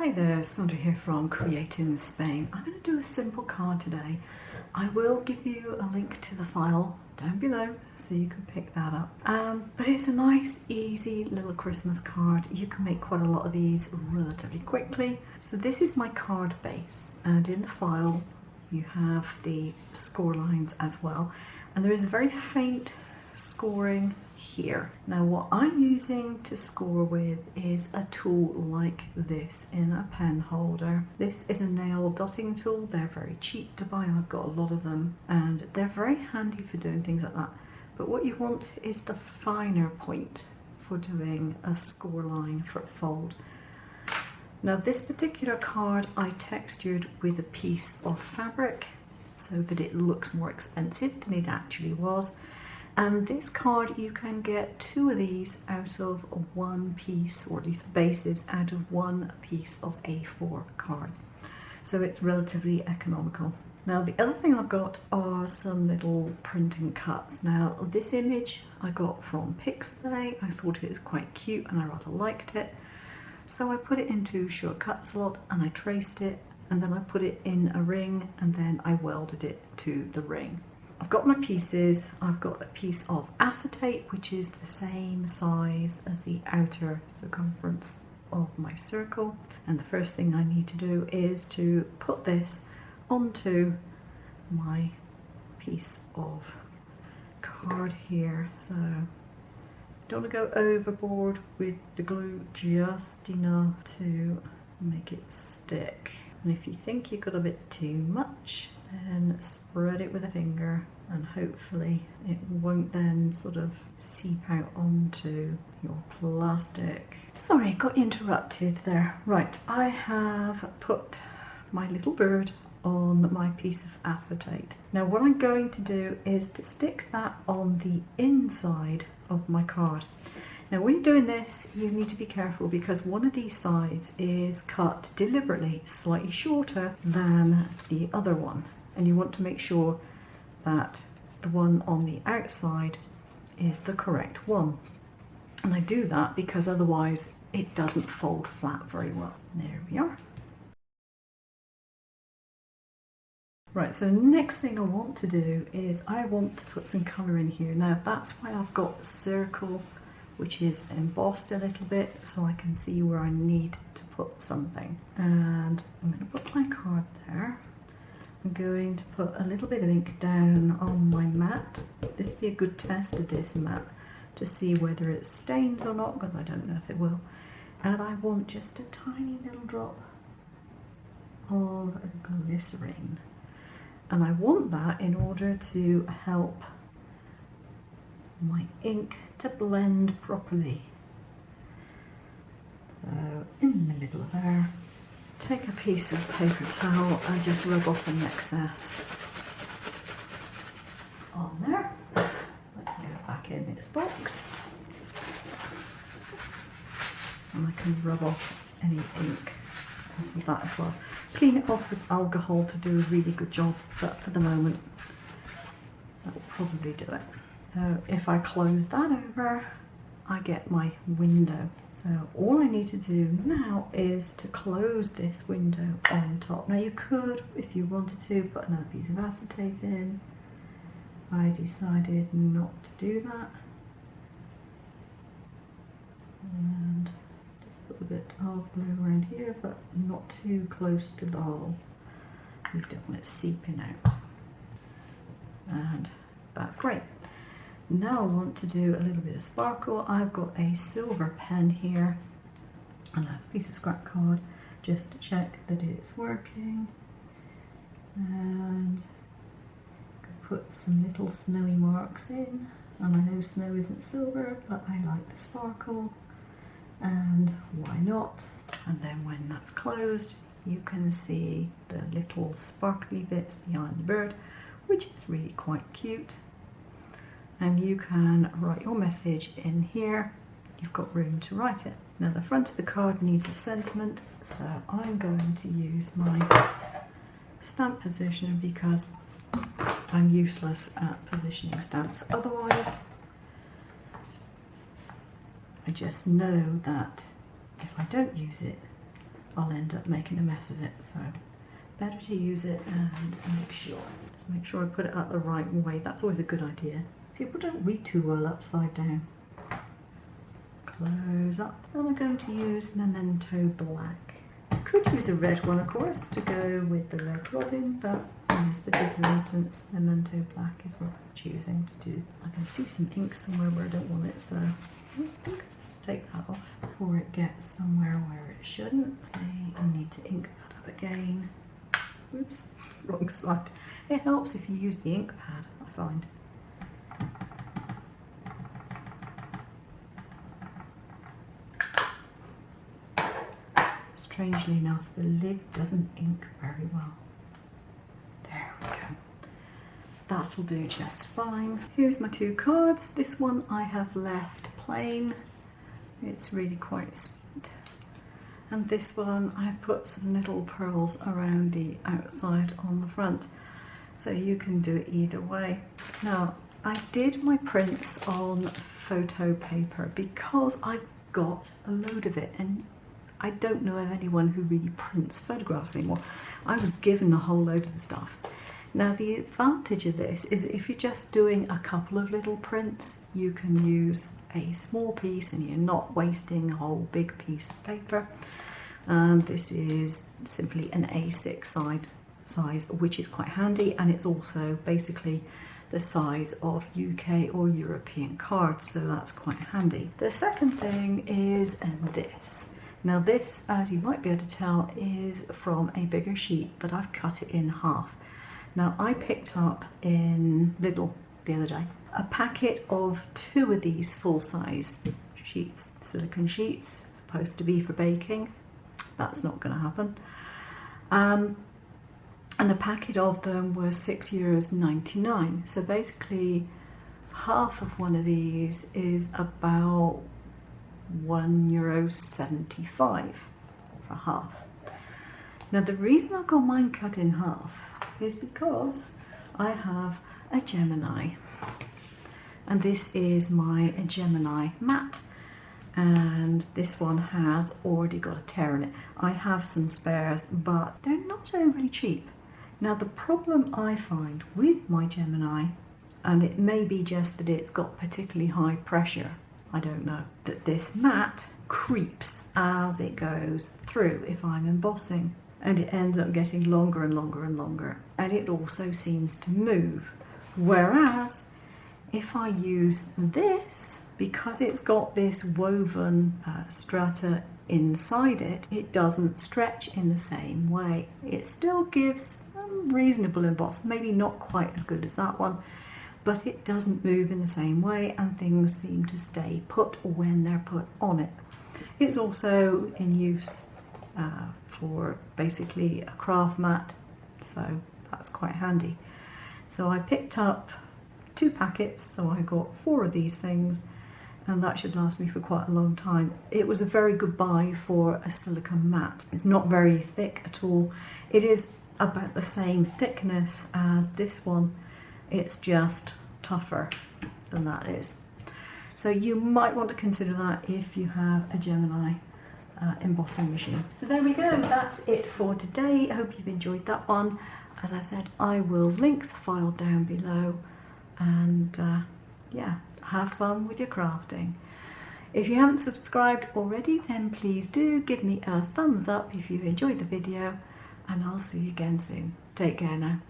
Hi there, Sandra here from Createinspain. I'm going to do a simple card today. I will give you a link to the file down below so you can pick that up. But it's a nice, easy little Christmas card. You can make quite a lot of these relatively quickly. So this is my card base, and in the file you have the score lines as well. And there is a very faint scoring here. Now what I'm using to score with is a tool like this in a pen holder. This is a nail dotting tool. They're very cheap to buy. I've got a lot of them and they're very handy for doing things like that. But what you want is the finer point for doing a score line for a fold. Now this particular card I textured with a piece of fabric so that it looks more expensive than it actually was. And this card, you can get 2 of these out of one piece, or at least the bases out of one piece of A4 card. So it's relatively economical. Now the other thing I've got are some little printing cuts. Now this image I got from Pixelay. I thought it was quite cute and I rather liked it. So I put it into shortcut slot and I traced it, and then I put it in a ring and then I welded it to the ring. I've got my pieces. I've got a piece of acetate which is the same size as the outer circumference of my circle, and the first thing I need to do is to put this onto my piece of card here. So don't want to go overboard with the glue, just enough to make it stick. And if you think you've got a bit too much, then spread it with a finger and hopefully it won't then sort of seep out onto your plastic. Sorry, got interrupted there. Right, I have put my little bird on my piece of acetate. Now what I'm going to do is to stick that on the inside of my card. Now when you're doing this, you need to be careful because one of these sides is cut deliberately slightly shorter than the other one. And you want to make sure that the one on the outside is the correct one. And I do that because otherwise it doesn't fold flat very well. There we are. Right, so the next thing I want to do is I want to put some colour in here. Now that's why I've got a circle which is embossed a little bit so I can see where I need to put something. And I'm going to put my card there. I'm going to put a little bit of ink down on my mat. This would be a good test of this mat to see whether it stains or not, because I don't know if it will. And I want just a tiny little drop of glycerin. And I want that in order to help my ink to blend properly. So in the middle of there, take a piece of paper towel and just rub off any excess on there. Let me get it back in its box. And I can rub off any ink off of that as well. Clean it off with alcohol to do a really good job, but for the moment that will probably do it. So if I close that over, I get my window. So all I need to do now is to close this window on top. Now you could, if you wanted to, put another piece of acetate in. I decided not to do that. And just put a bit of glue around here, but not too close to the hole. You don't want it seeping out. And that's great. Now I want to do a little bit of sparkle. I've got a silver pen here and a piece of scrap card just to check that it's working. And put some little snowy marks in. And I know snow isn't silver, but I like the sparkle. And why not? And then when that's closed, you can see the little sparkly bits behind the bird, which is really quite cute. And you can write your message in here. You've got room to write it. Now the front of the card needs a sentiment, so I'm going to use my stamp positioner because I'm useless at positioning stamps otherwise. I just know that if I don't use it, I'll end up making a mess of it. So better to use it and make sure. Just make sure I put it out the right way. That's always a good idea. People don't read too well upside down. Close up. And I'm going to use Memento Black. I could use a red one, of course, to go with the Red Robin, but in this particular instance, Memento Black is what I'm choosing to do. I can see some ink somewhere where I don't want it, so I think I'll just take that off before it gets somewhere where it shouldn't. Okay, I need to ink that up again. Oops, wrong side. It helps if you use the ink pad, I find. Strangely enough, the lid doesn't ink very well. There we go. That'll do just fine. Here's my two cards. This one I have left plain. It's really quite sweet. And this one I've put some little pearls around the outside on the front. So you can do it either way. Now, I did my prints on photo paper because I've got a load of it, and I don't know of anyone who really prints photographs anymore. I was given a whole load of the stuff. Now the advantage of this is if you're just doing a couple of little prints, you can use a small piece and you're not wasting a whole big piece of paper. And this is simply an A6 size, which is quite handy, and it's also basically the size of UK or European cards, so that's quite handy. The second thing is this. Now this, as you might be able to tell, is from a bigger sheet, but I've cut it in half. Now I picked up in Lidl the other day a packet of 2 of these full-size sheets, silicone sheets, supposed to be for baking. That's not going to happen. And a packet of them were €6.99. So basically half of one of these is about €1.75 for half. Now the reason I've got mine cut in half is because I have a Gemini, and this is my Gemini matte, and this one has already got a tear in it. I have some spares, but they're not overly cheap. Now the problem I find with my Gemini, and it may be just that it's got particularly high pressure, I don't know, that this matte creeps as it goes through if I'm embossing, and it ends up getting longer and longer and longer, and it also seems to move. Whereas if I use this, because it's got this woven strata inside it, it doesn't stretch in the same way. It still gives a reasonable emboss, maybe not quite as good as that one, but it doesn't move in the same way, and things seem to stay put when they're put on it. It's also in use for basically a craft mat, so that's quite handy. So I picked up 2 packets, so I got 4 of these things, and that should last me for quite a long time. It was a very good buy for a silicone mat. It's not very thick at all. It is about the same thickness as this one. It's just tougher than that is. So you might want to consider that if you have a Gemini embossing machine. So there we go, that's it for today. I hope you've enjoyed that one. As I said, I will link the file down below, and yeah, have fun with your crafting. If you haven't subscribed already, then please do give me a thumbs up if you've enjoyed the video, and I'll see you again soon. Take care now.